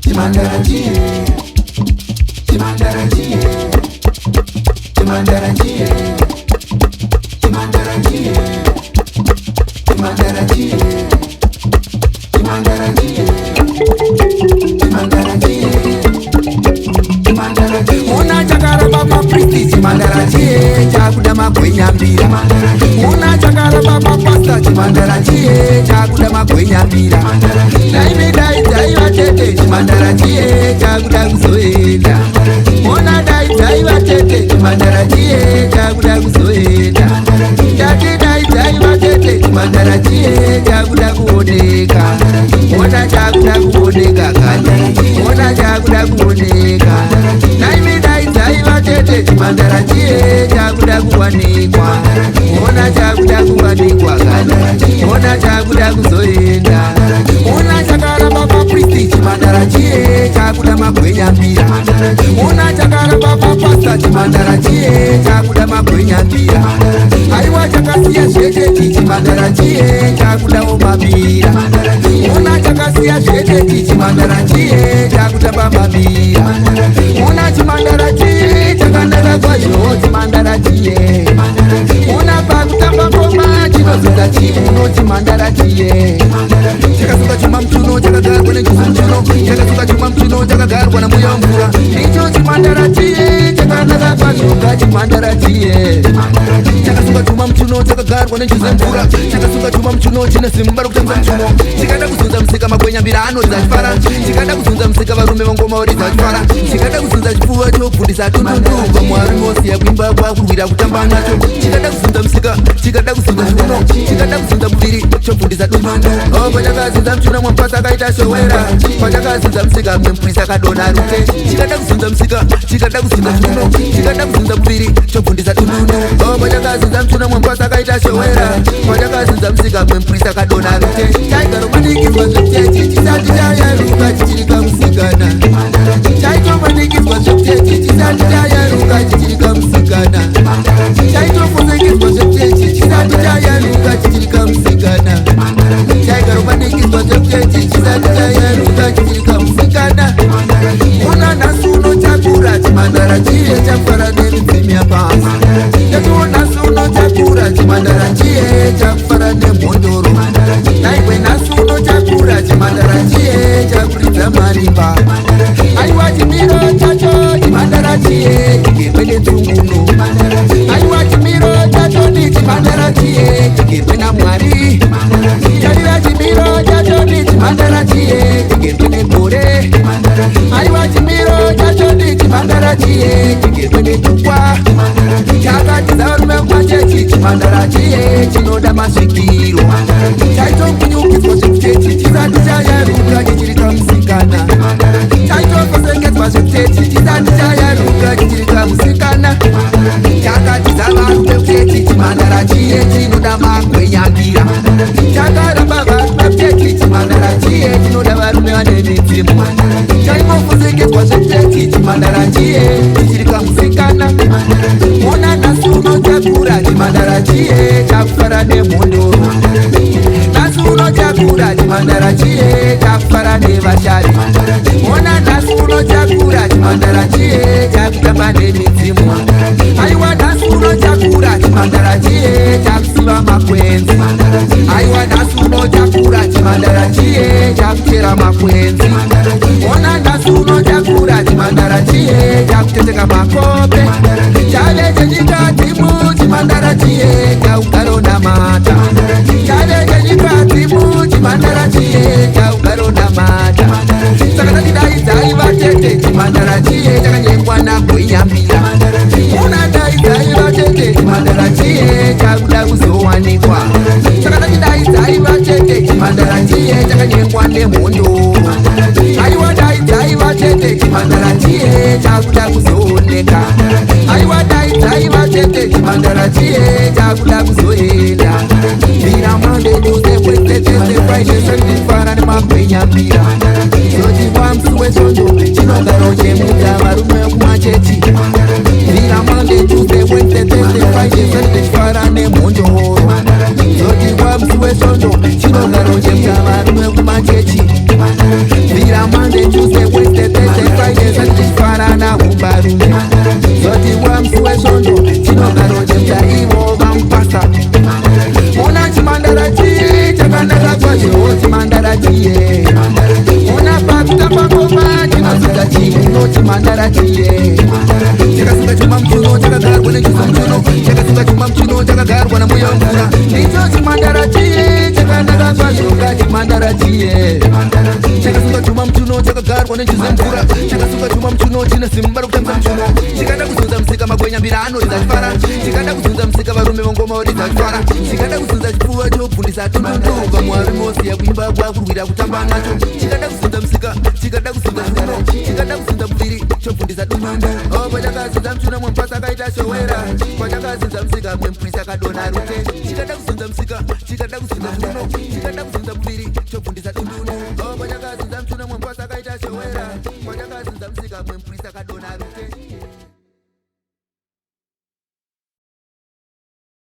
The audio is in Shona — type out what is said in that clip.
Chimandaratie, Chimandaratie, Chimandaratie, Chimandaratie, Chimandaratie, Chimandaratie, Chimandaratie. Una chakara baba pristi Chimandaratie, chakuda magwenya mbira. Una chakara baba pasta Chimandaratie, chakuda magwenya mbira. Daime dai watete Chimandaratie, chakuda kuzoenda. Una dai watete Chimandaratie, chakuda kuzoenda. Dai watete Chimandaratie, chakuda kuoneka. Ona chakuda kuoneka kanya. Ona chakuda kuoneka. Daime dai watete Chimandaratie, chakuda kuwanikwa. Ona chakuda kuwanikwa kanya. Ona chakuda kuzoenda. Una chakara baba pristi Chimandaratie, chakuda magwenya mbira. Una chakara baba pasta Chimandaratie, chakuda magwenya mbira. Aiwa chakasiya zveteti Chimandaratie, chakuda umabira. Una chakasiya zveteti Chimandaratie, chakuda bambabira. Una Chimandaratie, chakandara kwazvo Chimandaratie. Una pakutamba ngoma chinozodza chiuno Chimandaratie. Chakasuka chuma mchuno, chakagarwa nechizumchuno. Chakasuka chuma mchuno, chakagarwa nambuya mvura. Icho Chimandaratie, chakanaka kwazvo Chimandaratie. Chakasuka chuma mchuno, chakagarwa nechizumvura. Chakasuka chuma mchuno, chine simba rokutambisa mchuno. Chikada kuzunza musika magwenya mbira anoridza achifara. Chikada kuzunza musika varume vangoma oridza achifara. Chikada kuzunza chipfuva chofundisa tunundu. Vamwari mosiya kuimba kwakurwira kutamba nacho. Chikada kuzunza musika, chikada kuzunza mchuno. Chikada kuzunza muviri chofundisa tunundu. Pachakazunza mchuno mwamupasa akaita showera. Pachakazunza musika mwemupurisa akadona rute. Chikada kuzunza musika, chikada kuzunza mchuno. Chikada kuzunza muviri chofundisa tunundu. Pachakazunza mchuno mwamupasa akaita showera. Pachakazunza musika mwemupurisa akadona rute. Chaigaro zvekuchechi chisati chayaruka chichirika musikana. Chaitomanikizwa zvekuchechi chisati chayaruka chichirika musikana. Chaitofusekedzwa zvekuchechi chisati chayaruka chichirika musikana. Chaigaro manikizwa zvekuchechi chisati chayaruka chichirika musikana. Una nhasi unotakura Chimandaratie, chakufara nemidzimi yapasi. Yationa nhasi unotakura Chimandaratie, chakufara nemhondoro. Naiwe nhasi unotakura Chimandaratie, chakuridza marimba. Aiwa chimiro chacho Chimandaratie, chigerwe netsunguno. Aiwa chimiro chacho ni Chimandaratie, chigerwe naMwari. Tarira chimiro chacho ni Chimandaratie, chigerwe negore. Aiwa chimiro chacho ni Chimandaratie, chigerwe netukwa. Chakatiza varume mumachechi Chimandaratie, chinoda masvikiro. Chaitokunyukidzwa zvekuchechi chisati chayaruka chichirika musikana. Chaitofesengedzwa zvekuchechi chisati chayaruka chichirika musikana. Chakatiza varume muchechi Chimandaratie, chinoda magwenya mbira. Chakaramba varume muchechi Chimandaratie, chinoda varume vane midzimu. Chaimofesengedzwa zvekuchechi Chimandaratie, chichirika musikana. Una nhasi unotakura Chimandaratie, chakufara nemhondoro. Nhasi unotakura Chimandaratie, chakufara nevashari. Ona nhasi unotakura Chimandaratie, chakutamba nemidzimu. Aiwa nhasi unotakura Chimandaratie, chakusiva makwenzi. Aiwa nhasi unotakura Chimandaratie, chakuchera makwenzi. Ona nhasi unotakura Chimandaratie, chakutendeka makope. Chave chechikatimu Chimandaratie, chaugaro namata. Chave chechikatimu Chimandaratie, chaugaro namata. Saka tatidaidzai vatete Chimandaratie, chakanyengwa nagwenya mbira. Una daidzai vatete Chimandaratie, chakuda kuzowanikwa. Saka tatidaidzai vatete Chimandaratie, chakanyengwa nemhondo. Aiwa daidzai vatete Chimandaratie, chakuda kuzooneka. Aiwa daidzai vatete Chimandaratie, chakuda kuzoenda. Mbira Monday, Tuesday, Wednesday, Thursday, Friday, Saturday, fara nemagwenya mbira. Zoti pamusi wesvondo chinogaro chemuta varume kumachechi. Mbira Monday, Tuesday, Wednesday, Thursday, Friday, Saturday, fara nemhondo. Zoti pamusi wesvondo chinogaro chemuta varume kumachechi. Mbira Monday, Tuesday, Wednesday, china umbarume zoti wamsuwe sondo chinogarochemja ivo vampasa una chimandarachi chakanaka kwazvo chimandarachiye una pakutambakoma chinosuka chiuno chimandarachiye chakasuka chuma mchuno chakagarwa nechuzo mchuno chakasuka chuma mchuno chakagarwa namuyamvura icho chimandarachiye chakanaka kwazvo chimandarachiye chakasuka chuma mchuno chakagarwa nechuzo mvura chakasuka chuma mchuno chine simba rokutamisa mchuno chikada kuzunza musika magwenya mbira anoridza chifara chikada kuzunza musika varume vongoma varidza chifara chikada kuzunza chipfuva chopfundisa tunundu vamwari mose yakuimba kwakurwira kutamba nacho chikada kuzunza musika chikada kuzunza mchuno chikada kuzunza muviri chopfundisa tunundu pachakazunza mchuno mwempasa akaita showera pachakazunza musika mwempurisa akadona rute chikada kuzunza musika chikada kuzunza mchuno chikada kuzunza muviri chopfundisa tunundu pachakazunza mchuno mwempasa akaita showera pachakazunza musika mwempurisa akadona rute